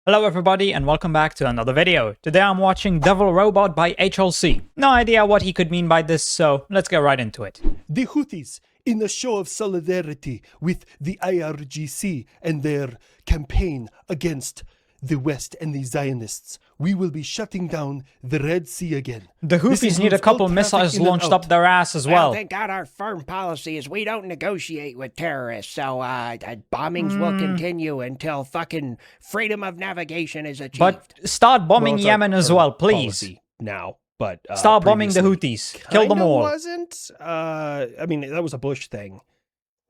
Hello everybody and welcome back to another video. Today I'm watching Devil Robot by HLC. No idea what he could mean by this, so let's get right into it. The Houthis, in a show of solidarity with the IRGC and their campaign against the West and the Zionists, we will be shutting down the Red Sea again. The Houthis need a couple missiles launched up their ass as well. Thank God our firm policy is we don't negotiate with terrorists, so bombings will continue until fucking freedom of navigation is achieved. But start bombing Yemen as well, please. Now, but start bombing the Houthis. Kill them all. Wasn't. I mean, that was a Bush thing,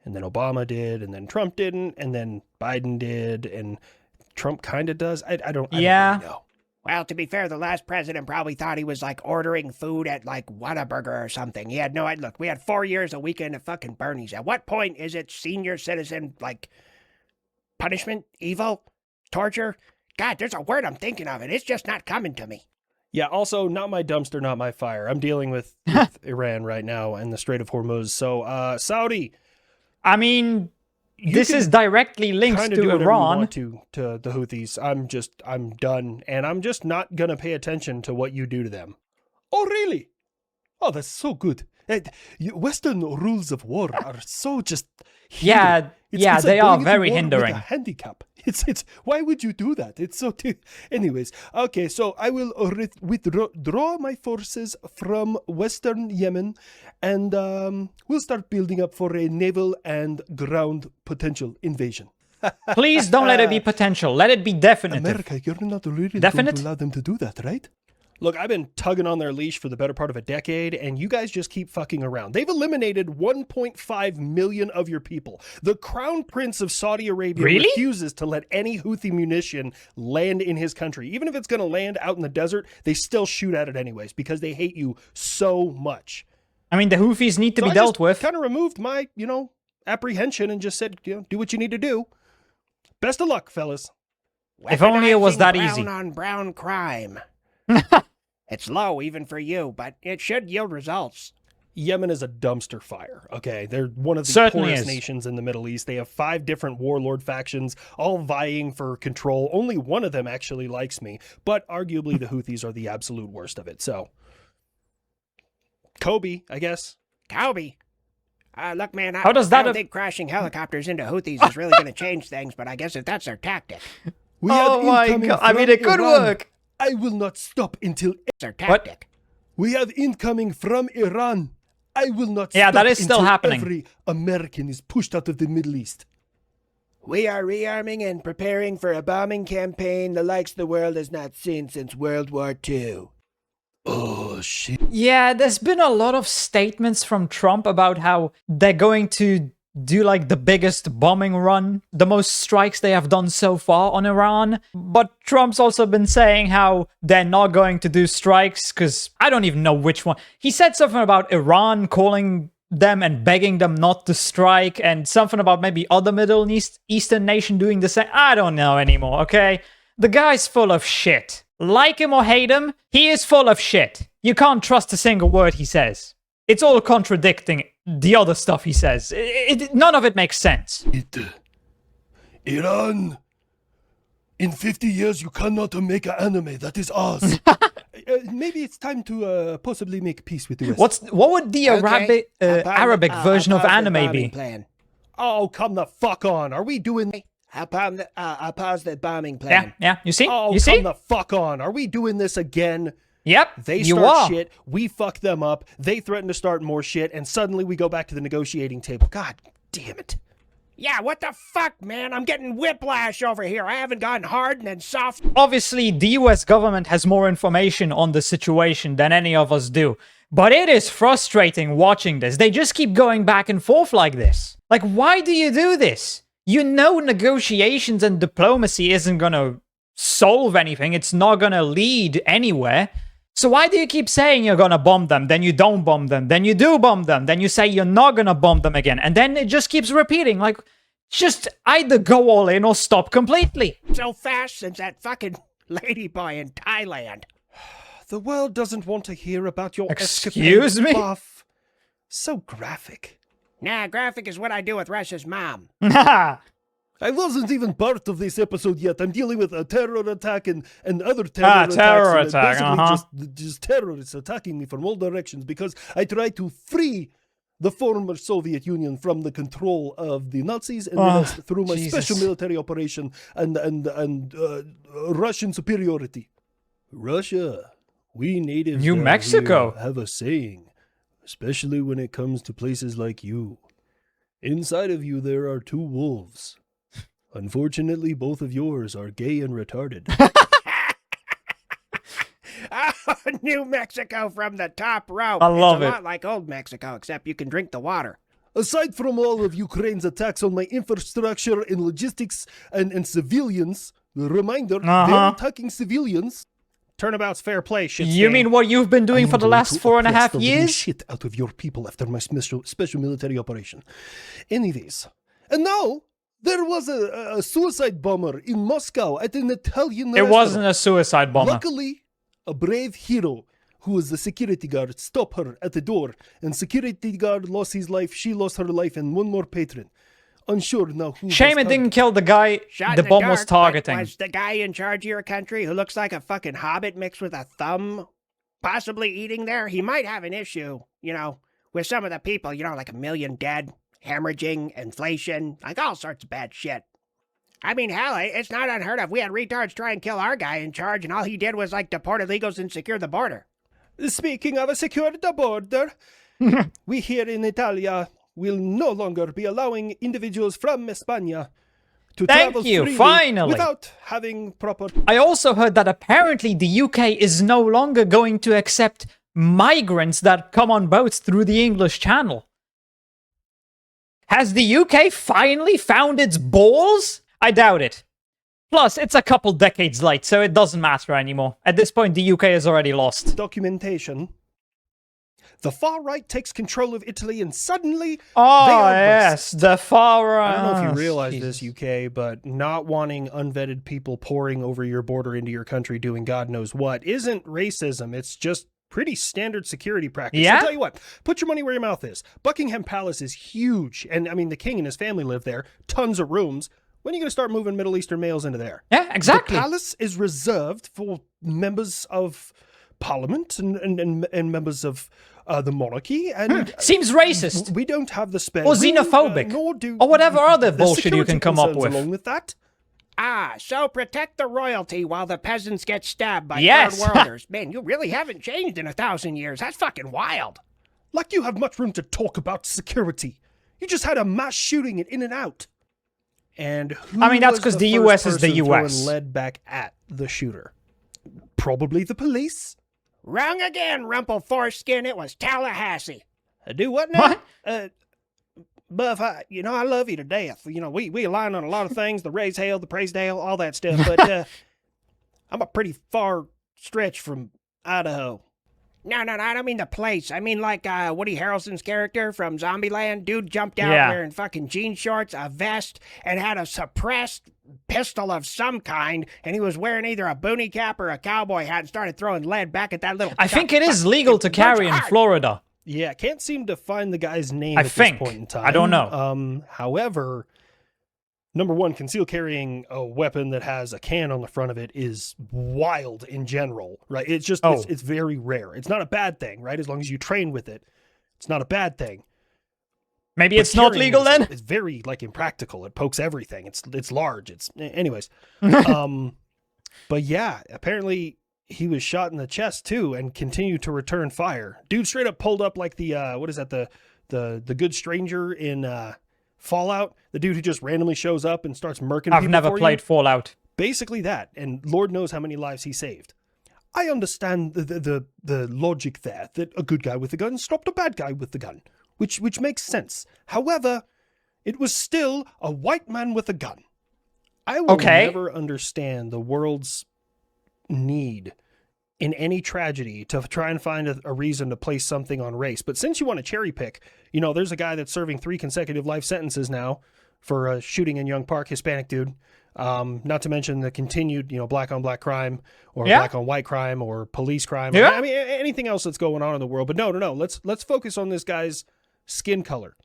and then Obama did, and then Trump didn't, and then Biden did, and Trump kind of does. I don't really know. Well, to be fair, the last president probably thought he was, like, ordering food at, like, Whataburger or something. He had no idea. Look, we had 4 years a weekend at fucking Bernie's. At what point is it senior citizen, like, punishment, evil, torture? God, there's a word I'm thinking of, and it's just not coming to me. Yeah, also, not my dumpster, not my fire. I'm dealing with Iran right now and the Strait of Hormuz. So, Saudi. I mean, this is directly linked to do Iran. You want to the Houthis. I'm done, and I'm just not gonna pay attention to what you do to them. Oh, really? Oh, that's so good. Western rules of war are so just hindering. It's they like are going into very war hindering. with a handicap. It's why would you do that? It's so. Anyways, okay. So I will withdraw my forces from Western Yemen, and we'll start building up for a naval and ground potential invasion. Please don't let it be potential. Let it be definitive. America, you're not really Definite? going to allow them to do that, right? Look, I've been tugging on their leash for the better part of a decade, and you guys just keep fucking around. They've eliminated 1.5 million of your people. The Crown Prince of Saudi Arabia refuses to let any Houthi munition land in his country. Even if it's going to land out in the desert, they still shoot at it anyways because they hate you so much. I mean, the Houthis need to be dealt with. Kind of removed my, apprehension and just said, do what you need to do. Best of luck, fellas. If only it was that easy. Brown on brown crime. It's low even for you, but it should yield results. Yemen is a dumpster fire, okay? They're one of the Certainly poorest is. nations in the Middle East. They have 5 different warlord factions, all vying for control. Only one of them actually likes me, but arguably the Houthis are the absolute worst of it. So, Kobe, I guess. Kobe? Look, man, How does that I don't think crashing helicopters into Houthis is really going to change things, but I guess if that's their tactic. We Oh have my incoming god, I mean, from it could Iran. work. I will not stop until... It's their tactic. We have incoming from Iran. I will not Yeah, stop that is still until happening. every American is pushed out of the Middle East. We are rearming and preparing for a bombing campaign the likes the world has not seen since World War II. Oh, shit. Yeah, there's been a lot of statements from Trump about how they're going to do like the biggest bombing run, the most strikes they have done so far on Iran. But Trump's also been saying how they're not going to do strikes because I don't even know which one. He said something about Iran calling them and begging them not to strike, and something about maybe other Middle Eastern nation doing the same. I don't know anymore, okay? The guy's full of shit. Like him or hate him, he is full of shit. You can't trust a single word he says. It's all contradicting the other stuff he says. None of it makes sense. Iran, in 50 years you cannot make an anime. That is ours. Maybe it's time to possibly make peace with the West. What would the Arabic version of anime be? Plan. Oh, come the fuck on. Are we doing... I'll pause the bombing plan. Yeah, you see? Oh, you see? come the fuck on. Are we doing this again? Yep, They you start are. shit, we fuck them up, they threaten to start more shit, and suddenly we go back to the negotiating table. God damn it. Yeah, what the fuck, man? I'm getting whiplash over here. I haven't gotten hard and then soft. Obviously, the US government has more information on the situation than any of us do. But it is frustrating watching this. They just keep going back and forth like this. Like, why do you do this? You know negotiations and diplomacy isn't gonna solve anything. It's not gonna lead anywhere. So why do you keep saying you're gonna bomb them, then you don't bomb them, then you do bomb them, then you say you're not gonna bomb them again, and then it just keeps repeating, like, just either go all in or stop completely. So fast since that fucking ladyboy in Thailand. The world doesn't want to hear about your Excuse me? Buff. So graphic. Nah, graphic is what I do with Russia's mom. I wasn't even part of this episode yet. I'm dealing with a terror attack and other terror attacks. Terror and attack, basically just terrorists attacking me from all directions because I tried to free the former Soviet Union from the control of the Nazis and realized through my special military operation and Russian superiority. Russia, we natives New down Mexico here have a saying, especially when it comes to places like you. Inside of you there are two wolves. Unfortunately, both of yours are gay and retarded. New Mexico from the top row. I love it's a it. lot like old Mexico, except you can drink the water. Aside from all of Ukraine's attacks on my infrastructure and logistics and civilians, reminder, they're attacking civilians. Turnabout's fair play, shit. You mean what you've been doing for the last 4.5 years? Shit out of your people after my special military operation. Anyways, and now there was a suicide bomber in Moscow at an Italian restaurant. It wasn't a suicide bomber. Luckily, a brave hero who was the security guard stopped her at the door, and security guard lost his life, she lost her life, and one more patron. Unsure now who. Shame it didn't kill the guy Shot the in bomb dark, was but targeting. Was the guy in charge of your country who looks like a fucking hobbit mixed with a thumb possibly eating there? He might have an issue, with some of the people, like 1 million dead, hemorrhaging, inflation, like all sorts of bad shit. I mean, hell, it's not unheard of. We had retards try and kill our guy in charge, and all he did was, deport illegals and secure the border. Speaking of secure the border, we here in Italia will no longer be allowing individuals from España to travel freely finally. without having proper... I also heard that apparently the UK is no longer going to accept migrants that come on boats through the English Channel. Has the UK finally found its balls? I doubt it. Plus, it's a couple decades late, so it doesn't matter anymore. At this point, the UK has already lost. Documentation. The far right takes control of Italy and suddenly Oh, they are yes, the far right. I don't know if you realize this, UK, but not wanting unvetted people pouring over your border into your country doing God knows what isn't racism. It's just pretty standard security practice. Yeah? I'll tell you what, put your money where your mouth is. Buckingham Palace is huge, and I mean, the king and his family live there, tons of rooms. When are you going to start moving Middle Eastern males into there? Yeah, exactly. The palace is reserved for members of parliament and members of the monarchy, and Seems racist. we don't have the spare Or room, xenophobic. nor do Or whatever other the bullshit you security can come up concerns with. along with that. So protect the royalty while the peasants get stabbed by Yes. third worlders. Man, you really haven't changed in 1,000 years. That's fucking wild. Like you have much room to talk about security. You just had a mass shooting in In-N-Out. And who I mean, that's was 'cause the first US is the person throwing US. lead back at the shooter? Probably the police. Wrong again, Rumple Foreskin. It was Tallahassee. Do what now? What? Buff, I love you to death. We align on a lot of things, the raise hail, the praise hail, all that stuff, but I'm a pretty far stretch from Idaho. No, I don't mean the place. I mean like Woody Harrelson's character from Zombieland. Dude jumped out Yeah. wearing fucking jean shorts, a vest, and had a suppressed pistol of some kind, and he was wearing either a boonie cap or a cowboy hat and started throwing lead back at that little... I think it is legal to carry in Florida. Yeah, can't seem to find the guy's name I at think. this point in time. I don't know. However, number one, concealed carrying a weapon that has a can on the front of it is wild in general, right? It's just, it's very rare. It's not a bad thing, right? As long as you train with it, it's not a bad thing. Maybe But it's not carrying legal is- then? It's very impractical. It pokes everything. It's large. Anyways. But yeah, apparently he was shot in the chest too and continued to return fire. Dude straight up pulled up like the what is that, the good stranger in Fallout, the dude who just randomly shows up and starts murking I've people never for played you. Fallout. Basically that, and Lord knows how many lives he saved. I understand the logic there, that a good guy with a gun stopped a bad guy with the gun, which makes sense. However, it was still a white man with a gun. I will never understand the world's need in any tragedy to try and find a reason to place something on race. But since you want to cherry pick, there's a guy that's serving 3 consecutive life sentences now for shooting in Young Park, Hispanic dude. Not to mention the continued, black on black crime or black on white crime or police crime. Yeah. I mean, anything else that's going on in the world. But no. Let's focus on this guy's skin color.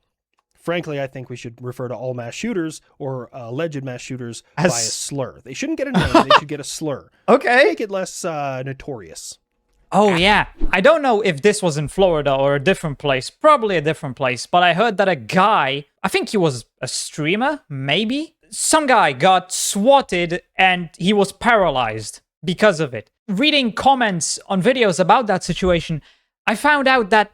Frankly, I think we should refer to all mass shooters or alleged mass shooters by a As- slur. They shouldn't get a name, they should get a slur. Okay. Make it less notorious. Oh, yeah. I don't know if this was in Florida or a different place. Probably a different place. But I heard that a guy, I think he was a streamer, maybe? Some guy got swatted and he was paralyzed because of it. Reading comments on videos about that situation, I found out that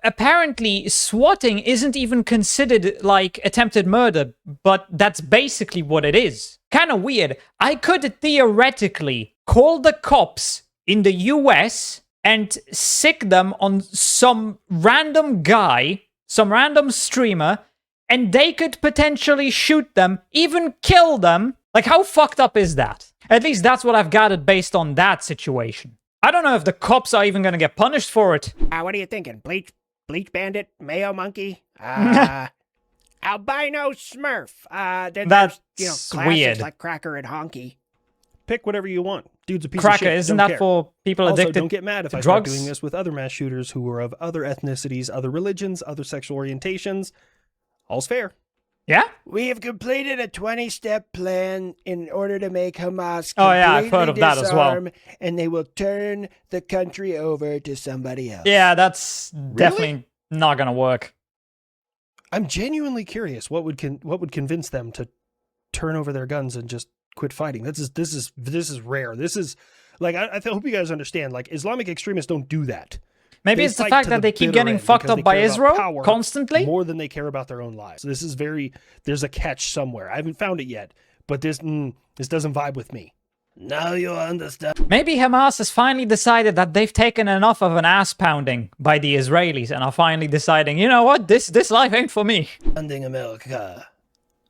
apparently swatting isn't even considered like attempted murder, but that's basically what it is. Kind of weird. I could theoretically call the cops in the US and sick them on some random guy, some random streamer, and they could potentially shoot them, even kill them. Like, how fucked up is that? At least that's what I've gathered based on that situation. I don't know if the cops are even gonna get punished for it. What are you thinking? Bleach bandit? Mayo monkey? Albino smurf? Then That's there's, classics weird. like Cracker and Honky. Pick whatever you want. Dude's a piece of Cracker, shit. isn't Don't that care. for people Also, addicted don't get mad if to I start drugs? doing this with other mass shooters who are of other ethnicities, other religions, other sexual orientations. All's fair. Yeah? We have completed a 20-step plan in order to make Hamas Oh, yeah, I've heard of that as well. disarm, and they will turn the country over to somebody else. Yeah, that's definitely not gonna work. I'm genuinely curious what would convince them to turn over their guns and just quit fighting. This is rare. This is like I hope you guys understand. Like, Islamic extremists don't do that. Maybe They it's the fight fact to that the they keep bitter getting end fucked because up they by care about Israel power constantly. more than they care about their own lives. So this is there's a catch somewhere. I haven't found it yet, but this doesn't vibe with me. Now you understand. Maybe Hamas has finally decided that they've taken enough of an ass pounding by the Israelis and are finally deciding, you know what, this life ain't for me. Funding America.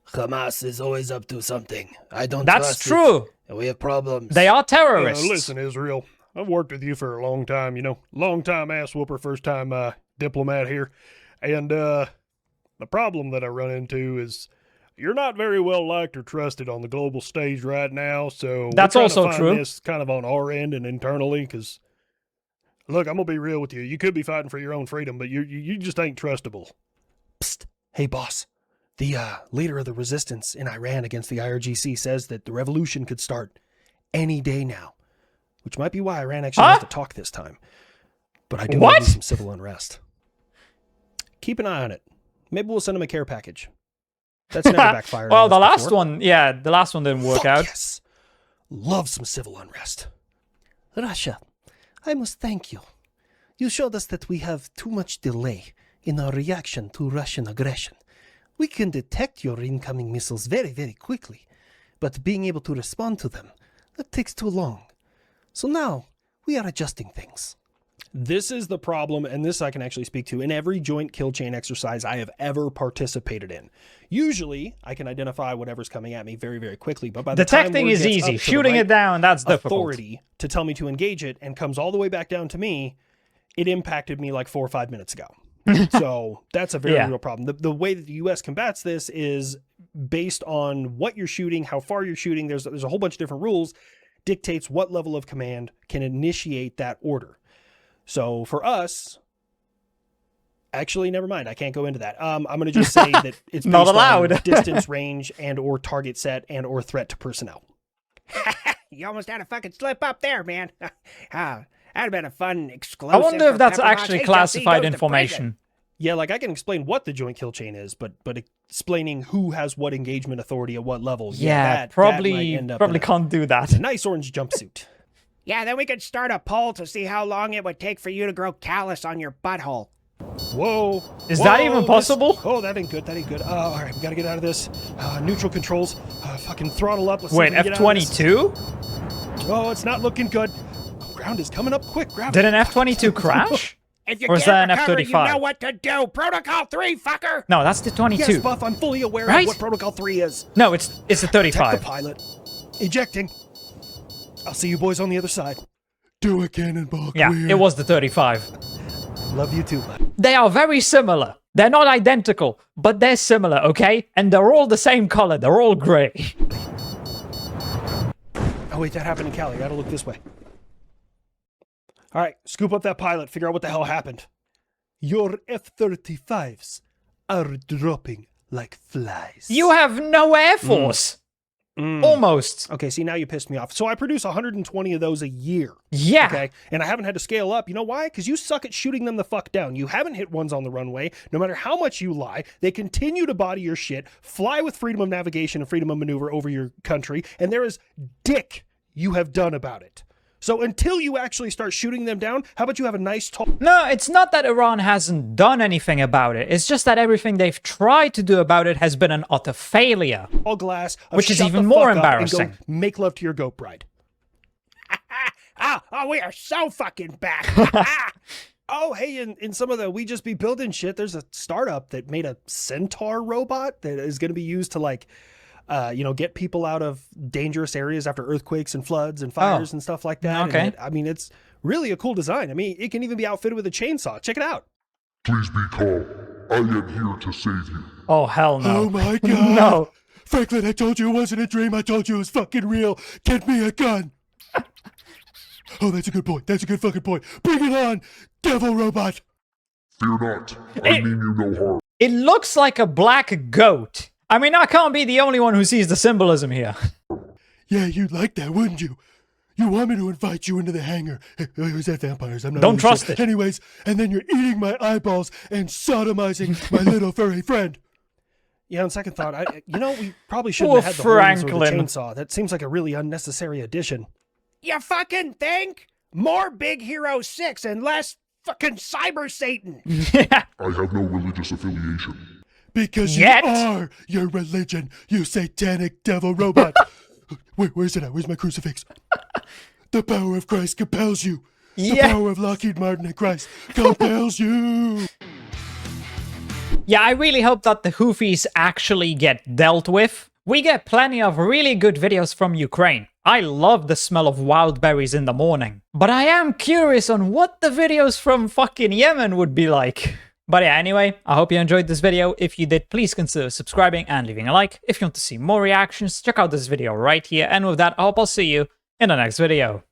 Hamas is always up to something. I don't That's trust true. it. And we have problems. They are terrorists. Listen, Israel, I've worked with you for a long time, long time ass whooper, first time diplomat here. And the problem that I run into is you're not very well liked or trusted on the global stage right now. So That's we're trying also to find true. this kind of on our end and internally, because look, I'm gonna be real with you. You could be fighting for your own freedom, but you just ain't trustable. Psst. Hey, boss. The leader of the resistance in Iran against the IRGC says that the revolution could start any day now, which might be why Iran actually wants to talk this time. But I do What? need some civil unrest. Keep an eye on it. Maybe we'll send him a care package. That's never backfired. Well, on the us last before. one, yeah, the last one didn't work Fuck out. Yes. Love some civil unrest. Russia, I must thank you. You showed us that we have too much delay in our reaction to Russian aggression. We can detect your incoming missiles very, very quickly, but being able to respond to them, that takes too long. So now, we are adjusting things. This is the problem, and this I can actually speak to in every joint kill chain exercise I have ever participated in. Usually, I can identify whatever's coming at me very, very quickly, but by the time Detecting word is gets easy. up to the Shooting right it down, that's difficult. authority to tell me to engage it and comes all the way back down to me, it impacted me like 4 or 5 minutes ago. So that's a very Yeah. real problem. The way that the U.S. combats this is based on what you're shooting, how far you're shooting. There's a whole bunch of different rules, dictates what level of command can initiate that order. So for us, actually, never mind. I can't go into that. I'm going to just say that it's Not based allowed. on distance, range, and or target set and or threat to personnel. You almost had a fucking slip up there, man. That'd have been a fun I exclusive. wonder if for that's Pepper actually Potts. HLC classified goes to information. Yeah, like I can explain what the joint kill chain is, but explaining who has what engagement authority at what level. Yeah, that might probably end up probably in can't do that. a nice orange jumpsuit. Yeah, then we could start a poll to see how long it would take for you to grow callus on your butthole. Whoa. Is that Whoa, even this- possible? Oh, that ain't good. That ain't good. All right, we got to get out of this. Neutral controls. Fucking throttle up. Let's see Wait, if we can get out of this. F-22? Oh, it's not looking good. Ground is coming up quick. Grab Did it. an F-22 crash? If you Or is can't that an recover, you F-35? know what to do. Protocol 3, fucker! No, that's the 22. Yes, Buff, I'm fully aware Right? of what Protocol 3 is. No, it's the Protect 35. the pilot. Ejecting. I'll see you boys on the other side. Do a cannonball Yeah, clear. it was the 35. Love you too, bud. They are very similar. They're not identical, but they're similar, okay? And they're all the same color. They're all gray. Oh, wait, that happened in Cali. Gotta look this way. All right, scoop up that pilot. Figure out what the hell happened. Your F-35s are dropping like flies. You have no Air Force. Almost. Okay, see, now you pissed me off. So I produce 120 of those a year. Yeah. Okay, and I haven't had to scale up. You know why? Because you suck at shooting them the fuck down. You haven't hit ones on the runway. No matter how much you lie, they continue to body your shit, fly with freedom of navigation and freedom of maneuver over your country, and there is dick you have done about it. So until you actually start shooting them down, how about you have a nice tall... No, it's not that Iran hasn't done anything about it. It's just that everything they've tried to do about it has been an utter failure. glass, of Which is shut even the more fuck up and go embarrassing. make love to your goat bride. Oh, we are so fucking back. Oh, hey, in some of the We Just Be Building shit, there's a startup that made a centaur robot that is going to be used to, like, get people out of dangerous areas after earthquakes and floods and fires and stuff like that. Okay. And it's really a cool design. I mean, it can even be outfitted with a chainsaw. Check it out. Please be calm. I am here to save you. Oh, hell no. Oh my god. No. Franklin, I told you it wasn't a dream. I told you it was fucking real. Get me a gun. Oh, that's a good point. That's a good fucking point. Bring it on, devil robot. Fear not. I mean you no harm. It looks like a black goat. I mean, I can't be the only one who sees the symbolism here. Yeah, you'd like that, wouldn't you? You want me to invite you into the hangar. Is that vampires? I'm not Don't really trust sure. it. Anyways, and then you're eating my eyeballs and sodomizing my little furry friend. Yeah, on second thought, we probably shouldn't Poor have had the horns or the Franklin. chainsaw. That seems like a really unnecessary addition. You fucking think? More Big Hero 6 and less fucking Cyber Satan. Yeah. I have no religious affiliation. Because Yet. you are your religion, you satanic devil robot. Where's it at? Where's my crucifix? The power of Christ compels you. The Yeah. power of Lockheed Martin and Christ compels you. Yeah, I really hope that the Houthis actually get dealt with. We get plenty of really good videos from Ukraine. I love the smell of wild berries in the morning. But I am curious on what the videos from fucking Yemen would be like. But yeah, anyway, I hope you enjoyed this video. If you did, please consider subscribing and leaving a like. If you want to see more reactions, check out this video right here. And with that, I hope I'll see you in the next video.